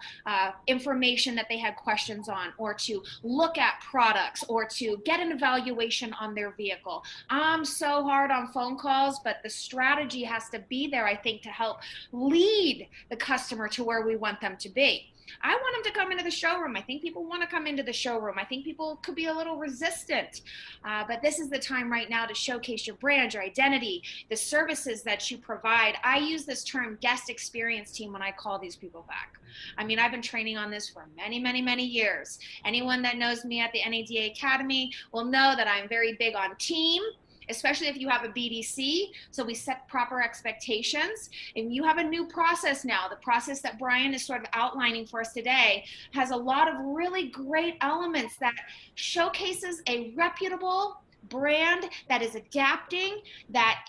Speaker 1: information that they had questions on, or to look at products, or to get an evaluation on their vehicle. I'm so hard on phone calls, but the strategy has to be there, I think, to help lead the customer to where we want them to be. I want them to come into the showroom. I think people want to come into the showroom. I think people could be a little resistant, but this is the time right now to showcase your brand, your identity, the services that you provide. I use this term guest experience team when I call these people back. I mean, I've been training on this for many, many, many years. Anyone that knows me at the NADA Academy will know that I'm very big on team, especially if you have a BDC. So we set proper expectations. And you have a new process now. The process that Brian is sort of outlining for us today has a lot of really great elements that showcases a reputable brand that is adapting, that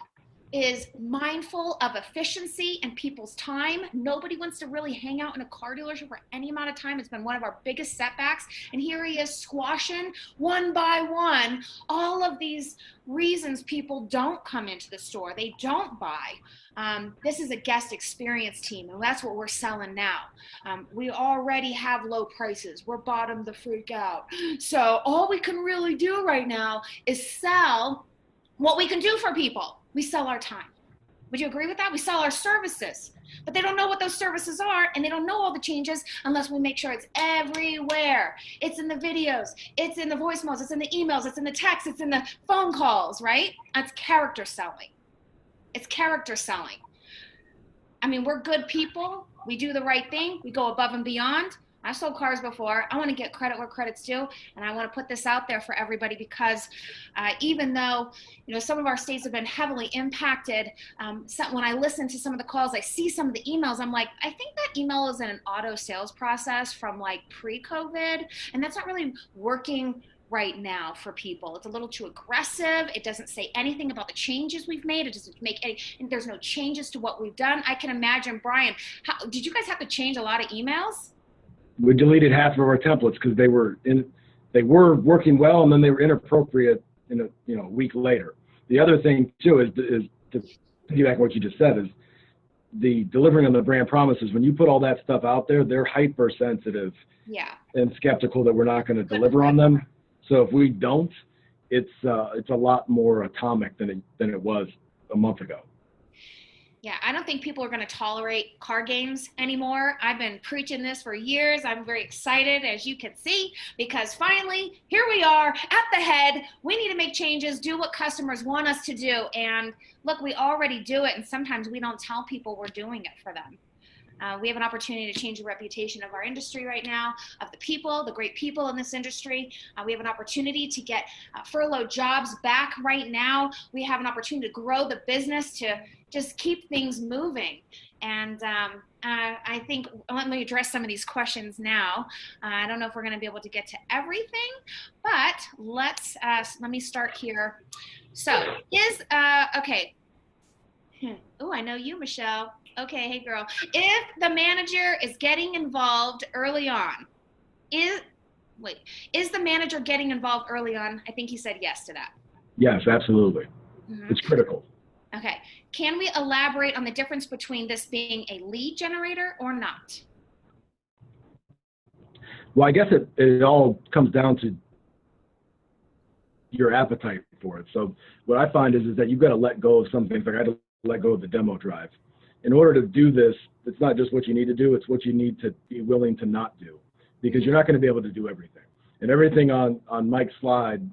Speaker 1: is mindful of efficiency and people's time. Nobody wants to really hang out in a car dealership for any amount of time. It's been one of our biggest setbacks. And here he is squashing one by one all of these reasons people don't come into the store. They don't buy. This is a guest experience team, and that's what we're selling now. We already have low prices. We're bottom the freak out. So all we can really do right now is sell what we can do for people. We sell our time. Would you agree with that? We sell our services, but they don't know what those services are, and they don't know all the changes unless we make sure it's everywhere. It's in the videos, it's in the voicemails, it's in the emails, it's in the texts, it's in the phone calls, right? That's character selling. It's character selling. I mean, we're good people. We do the right thing. We go above and beyond. I've sold cars before. I want to get credit where credit's due, and I want to put this out there for everybody because even though some of our states have been heavily impacted, when I listen to some of the calls, I see some of the emails, I'm like, I think that email is in an auto sales process from like pre-COVID, and that's not really working right now for people. It's a little too aggressive. It doesn't say anything about the changes we've made. It doesn't make any, and there's no changes to what we've done. I can imagine, Brian, did you guys have to change a lot of emails?
Speaker 3: We deleted half of our templates because they were working well, and then they were inappropriate a week later. The other thing too is to piggyback on what you just said, is the delivering on the brand promises. When you put all that stuff out there, they're hypersensitive, and skeptical that we're not going to deliver on them. So if we don't, it's a lot more atomic than it was a month ago.
Speaker 1: Yeah, I don't think people are going to tolerate car games anymore. I've been preaching this for years. I'm very excited, as you can see, because finally, here we are at the head. We need to make changes, do what customers want us to do. And look, we already do it, and sometimes we don't tell people we're doing it for them. We have an opportunity to change the reputation of our industry right now, of the people, the great people in this industry. We have an opportunity to get furloughed jobs back right now. We have an opportunity to grow the business, to just keep things moving. And I think, let me address some of these questions now. I don't know if we're going to be able to get to everything, but let me start here. So okay. Oh, I know you, Michelle. Okay, hey girl. If the manager is getting involved early on, is the manager getting involved early on? I think he said yes to that.
Speaker 3: Yes, absolutely.
Speaker 1: Mm-hmm.
Speaker 3: It's critical.
Speaker 1: Okay. Can we elaborate on the difference between this being a lead generator or not?
Speaker 3: Well, I guess it all comes down to your appetite for it. So what I find is that you've got to let go of some things. Like I had to let go of the demo drive. In order to do this, it's not just what you need to do, it's what you need to be willing to not do, because you're not going to be able to do everything. And everything on Mike's slide,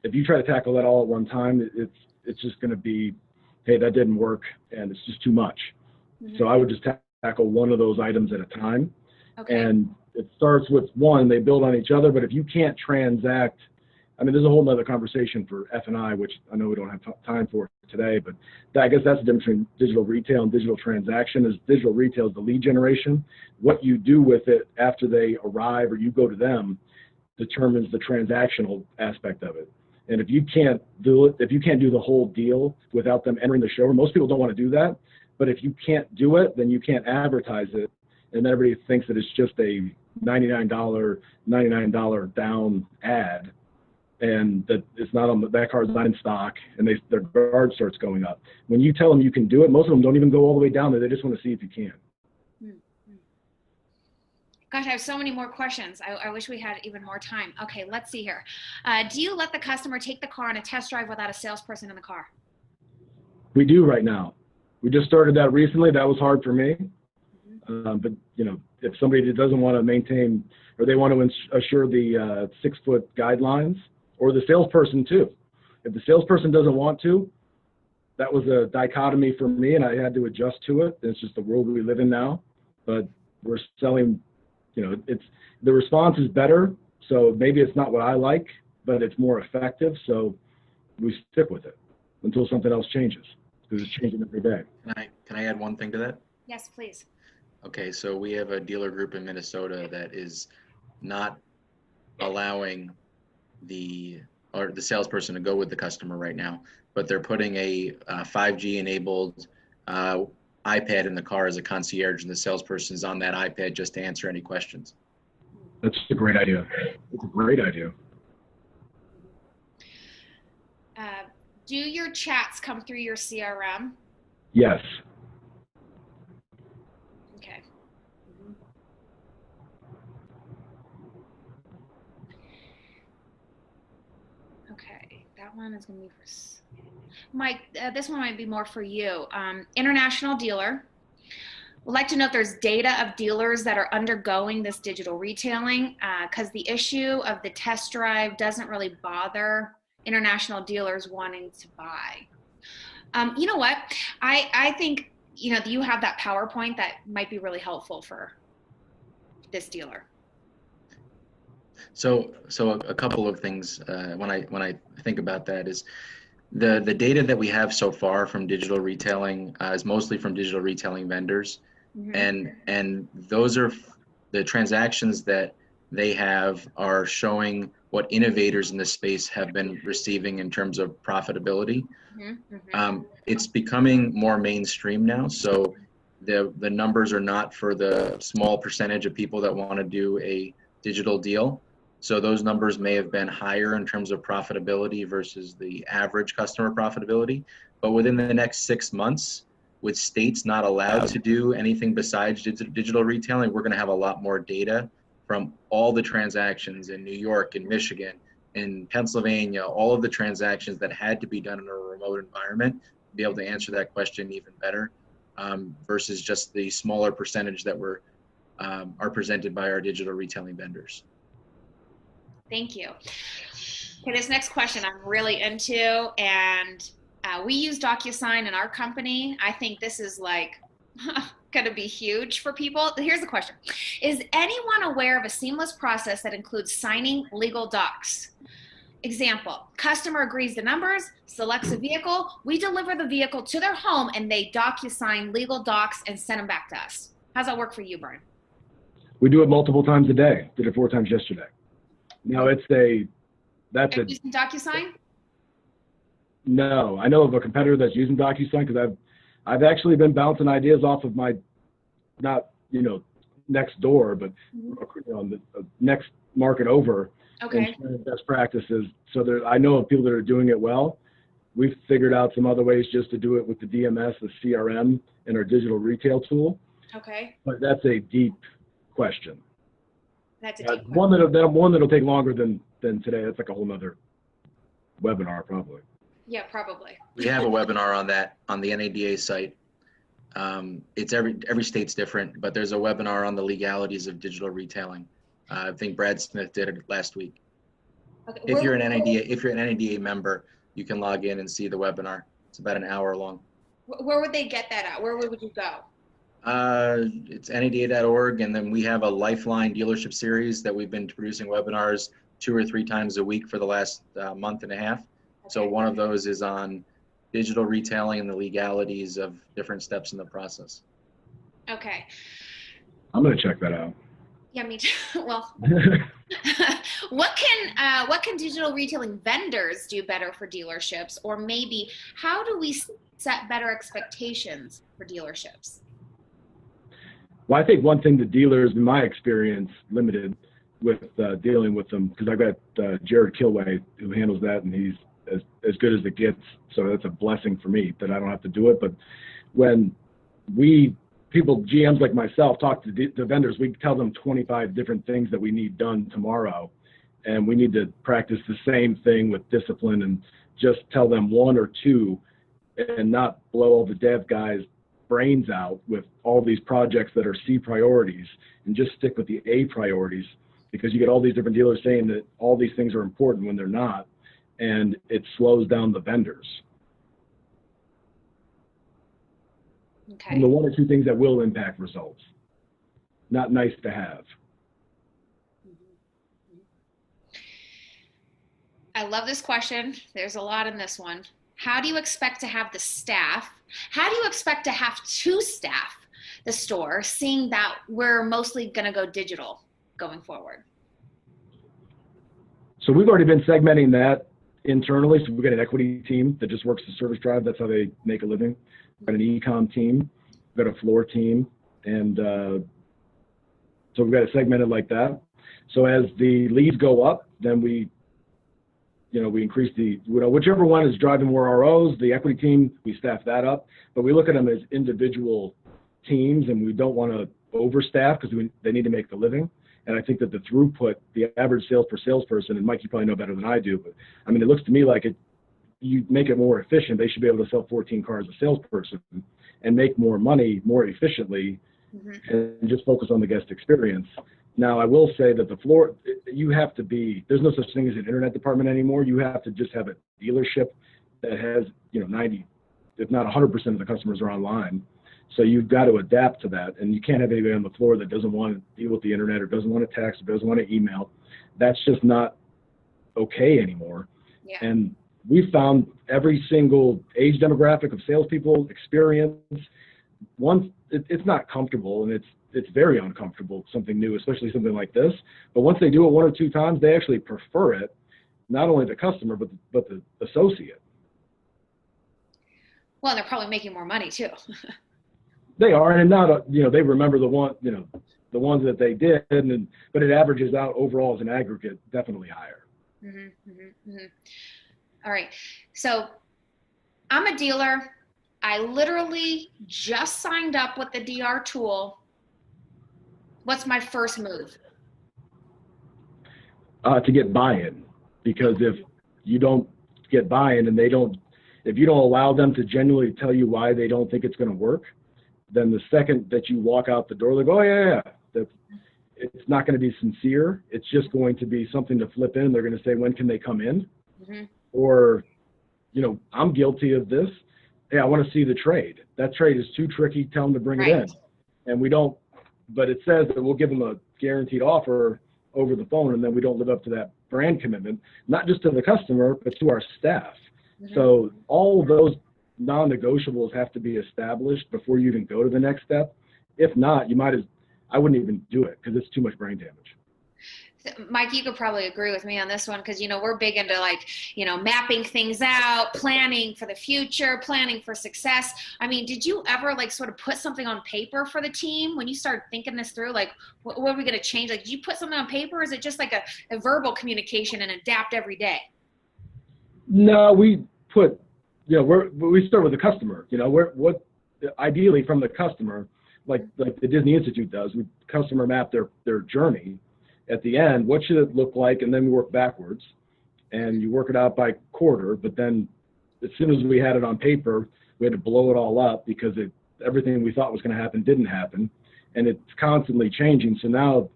Speaker 3: if you try to tackle that all at one time, it's just going to be, hey, that didn't work, and it's just too much. Mm-hmm. So I would just tackle one of those items at a time. Okay. And it starts with one, they build on each other, but if you can't transact, I mean, there's a whole nother conversation for F&I, which I know we don't have time for today, but I guess that's the difference between digital retail and digital transaction. Is digital retail is the lead generation. What you do with it after they arrive or you go to them determines the transactional aspect of it. And if you can't do it, if you can't do the whole deal without them entering the showroom, most people don't want to do that, but if you can't do it, then you can't advertise it, and then everybody thinks that it's just a $99 down ad, and that it's not on that car's not in stock, and their guard starts going up. When you tell them you can do it, most of them don't even go all the way down there. They just want to see if you can.
Speaker 1: Gosh, I have so many more questions. I wish we had even more time. Okay, let's see here. Do you let the customer take the car on a test drive without a salesperson in the car?
Speaker 3: We do right now. We just started that recently. That was hard for me. But you know, if somebody doesn't want to maintain, or they want to assure the 6-foot guidelines, or the salesperson too. If the salesperson doesn't want to, that was a dichotomy for me, and I had to adjust to it. It's just the world we live in now. But we're selling, you know, the response is better. So maybe it's not what I like, but it's more effective. So we stick with it until something else changes, because it's changing every day.
Speaker 2: Can I add one thing to that?
Speaker 1: Yes, please.
Speaker 2: Okay, so we have a dealer group in Minnesota that is not allowing the salesperson to go with the customer right now, but they're putting a 5G enabled iPad in the car as a concierge, and the salesperson is on that iPad just to answer any questions.
Speaker 3: That's a great idea. It's a great idea.
Speaker 1: Do your chats come through your CRM?
Speaker 3: Yes.
Speaker 1: Okay. Okay, that one is going to be for Mike. This one might be more for you. International dealer. Would like to know if there's data of dealers that are undergoing this digital retailing, because the issue of the test drive doesn't really bother international dealers wanting to buy. You know what? I think, you know, you have that PowerPoint that might be really helpful for this dealer.
Speaker 2: So a couple of things when I think about that is the data that we have so far from digital retailing is mostly from digital retailing vendors, mm-hmm. and those are the transactions that they have are showing what innovators in this space have been receiving in terms of profitability. Mm-hmm. Mm-hmm. It's becoming more mainstream now, so the numbers are not for the small percentage of people that want to do a digital deal. So those numbers may have been higher in terms of profitability versus the average customer profitability. But within the next 6 months, with states not allowed to do anything besides digital retailing, we're going to have a lot more data from all the transactions in New York and Michigan in Pennsylvania, all of the transactions that had to be done in a remote environment, be able to answer that question even better, versus just the smaller percentage that are presented by our digital retailing vendors.
Speaker 1: Thank you. Okay, this next question I'm really into, and we use DocuSign in our company. I think this is like going to be huge for people. Here's the question. Is anyone aware of a seamless process that includes signing legal docs? Example, customer agrees the numbers, selects a vehicle, we deliver the vehicle to their home, and they DocuSign legal docs and send them back to us. How's that work for you, Brian?
Speaker 3: We do it multiple times a day. Did it 4 times yesterday. Now
Speaker 1: Are you using DocuSign?
Speaker 3: No, I know of a competitor that's using DocuSign because I've actually been bouncing ideas off of my, not, next door, but on the next market over.
Speaker 1: Okay.
Speaker 3: And best practices. So I know of people that are doing it well. We've figured out some other ways just to do it with the DMS, the CRM, and our digital retail tool.
Speaker 1: Okay.
Speaker 3: But that's a deep question.
Speaker 1: That's a deep
Speaker 3: one that'll take longer than today. That's like a whole nother webinar probably.
Speaker 1: Yeah, probably.
Speaker 2: We have a webinar on that on the NADA site. It's every state's different, but there's a webinar on the legalities of digital retailing. I think Brad Smith did it last week.
Speaker 1: Okay.
Speaker 2: If you're an NADA member, you can log in and see the webinar. It's about an hour long.
Speaker 1: Where would they get that at? Where would you go?
Speaker 2: It's NADA.org, and then we have a Lifeline dealership series that we've been producing webinars 2 or 3 times a week for the last month and a half. Okay. So one of those is on digital retailing and the legalities of different steps in the process.
Speaker 1: Okay.
Speaker 3: I'm going to check that out.
Speaker 1: Yeah, me too. Well, what can digital retailing vendors do better for dealerships, or maybe how do we set better expectations for dealerships?
Speaker 3: Well, I think one thing the dealers, in my experience, limited with dealing with them, because I've got Jared Kilway who handles that, and he's as good as it gets. So that's a blessing for me that I don't have to do it. But when people, GMs like myself, talk to the vendors, we tell them 25 different things that we need done tomorrow. And we need to practice the same thing with discipline and just tell them 1 or 2 and not blow all the dev guys' brains out with all these projects that are C priorities, and just stick with the A priorities, because you get all these different dealers saying that all these things are important when they're not, and it slows down the vendors.
Speaker 1: Okay.
Speaker 3: And the 1 or 2 things that will impact results, not nice to have.
Speaker 1: I love this question. There's a lot in this one. How do you expect to have the staff? How do you expect to have to staff the store, seeing that we're mostly going to go digital going forward?
Speaker 3: So we've already been segmenting that internally. So we've got an equity team that just works the service drive. That's how they make a living. We've got an e-com team. We've got a floor team. And so we've got it segmented like that. So as the leads go up, then we increase whichever one is driving more ROs, the equity team, we staff that up. But we look at them as individual teams, and we don't want to overstaff because they need to make the living. And I think that the throughput, the average sales per salesperson, and Mike, you probably know better than I do, but I mean, it looks to me like you make it more efficient. They should be able to sell 14 cars a salesperson and make more money more efficiently, and just focus on the guest experience. Now, I will say that the floor, there's no such thing as an internet department anymore. You have to just have a dealership that has, 90, if not 100% of the customers are online. So you've got to adapt to that. And you can't have anybody on the floor that doesn't want to deal with the internet, or doesn't want to text, or doesn't want to email. That's just not okay anymore.
Speaker 1: Yeah.
Speaker 3: And we found every single age demographic of salespeople, experience, it's not comfortable, and it's very uncomfortable, something new, especially something like this. But once they do it 1 or 2 times, they actually prefer it, not only the customer, but the associate.
Speaker 1: Well, they're probably making more money too.
Speaker 3: They are, and not, they remember the ones that they did, but it averages out overall as an aggregate definitely higher.
Speaker 1: All right. So I'm a dealer. I literally just signed up with the DR tool. What's my first move?
Speaker 3: To get buy-in. Because if you don't get buy-in and if you don't allow them to genuinely tell you why they don't think it's going to work, then the second that you walk out the door, they go, oh yeah, it's not going to be sincere. It's just going to be something to flip in. They're going to say, when can they come in? Mm-hmm. Or, I'm guilty of this. Hey, I want to see the trade. That trade is too tricky. Tell them to bring it in. And we don't, but it says that we'll give them a guaranteed offer over the phone, and then we don't live up to that brand commitment, not just to the customer, but to our staff. Mm-hmm. So all those non-negotiables have to be established before you even go to the next step. If not, I wouldn't even do it because it's too much brain damage.
Speaker 1: Mike, you could probably agree with me on this one because, we're big into mapping things out, planning for the future, planning for success. I mean, did you ever sort of put something on paper for the team when you started thinking this through? What are we going to change? Did you put something on paper, or is it just a verbal communication and adapt every day?
Speaker 3: No, we put, we start with the customer, ideally from the customer, like the Disney Institute does, we customer map their journey. At the end, what should it look like? And then we work backwards, and you work it out by quarter. But then as soon as we had it on paper, we had to blow it all up because everything we thought was going to happen didn't happen. And it's constantly changing. So now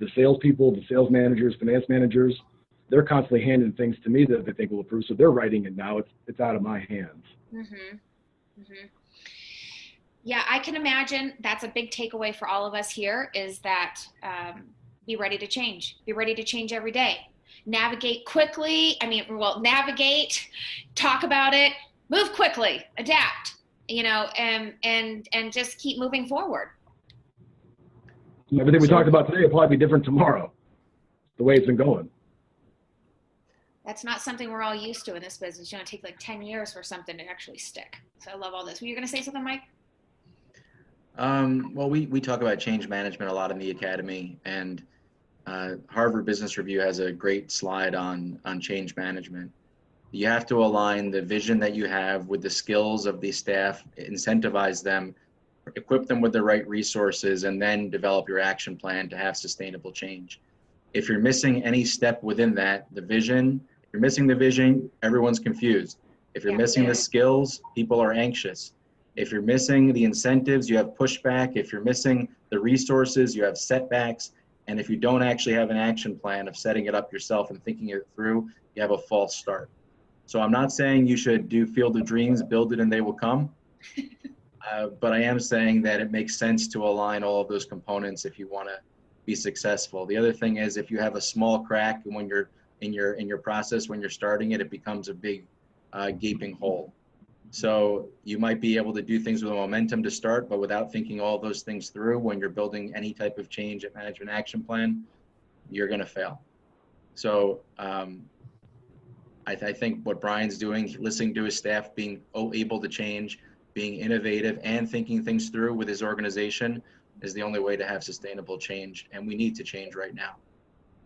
Speaker 3: the salespeople, the sales managers, finance managers, they're constantly handing things to me that they think will approve. So they're writing it now. It's out of my hands. Mm-hmm.
Speaker 1: Mm-hmm. Yeah, I can imagine that's a big takeaway for all of us here is that be ready to change. Be ready to change every day. Navigate quickly. Navigate, talk about it, move quickly, adapt, and just keep moving forward.
Speaker 3: Everything we talked about today will probably be different tomorrow, the way it's been going.
Speaker 1: That's not something we're all used to in this business. It's going to take 10 years for something to actually stick. So I love all this. Were you going to say something, Mike?
Speaker 2: Well, we talk about change management a lot in the academy, and Harvard Business Review has a great slide on change management. You have to align the vision that you have with the skills of the staff, incentivize them, equip them with the right resources, and then develop your action plan to have sustainable change. If you're missing any step within that, if you're missing the vision, everyone's confused. If you're missing the skills, people are anxious. If you're missing the incentives, you have pushback. If you're missing the resources, you have setbacks. And if you don't actually have an action plan of setting it up yourself and thinking it through, you have a false start. So I'm not saying you should do Field of Dreams, build it and they will come. But I am saying that it makes sense to align all of those components if you want to be successful. The other thing is if you have a small crack when you're in your process, when you're starting it, it becomes a big gaping hole. So you might be able to do things with a momentum to start, but without thinking all those things through when you're building any type of change at management action plan, you're going to fail. So I think what Brian's doing, listening to his staff, being able to change, being innovative and thinking things through with his organization is the only way to have sustainable change. And we need to change right now.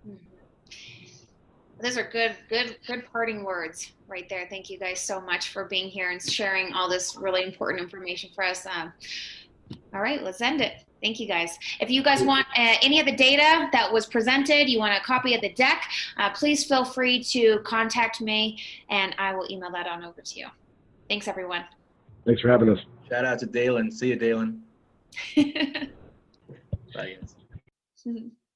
Speaker 1: Mm-hmm. Those are good parting words right there. Thank you guys so much for being here and sharing all this really important information for us. All right, let's end it. Thank you guys. If you guys want any of the data that was presented, you want a copy of the deck, please feel free to contact me and I will email that on over to you. Thanks, everyone.
Speaker 3: Thanks for having us.
Speaker 2: Shout out to Dalen. See you, Dalen. Bye, guys.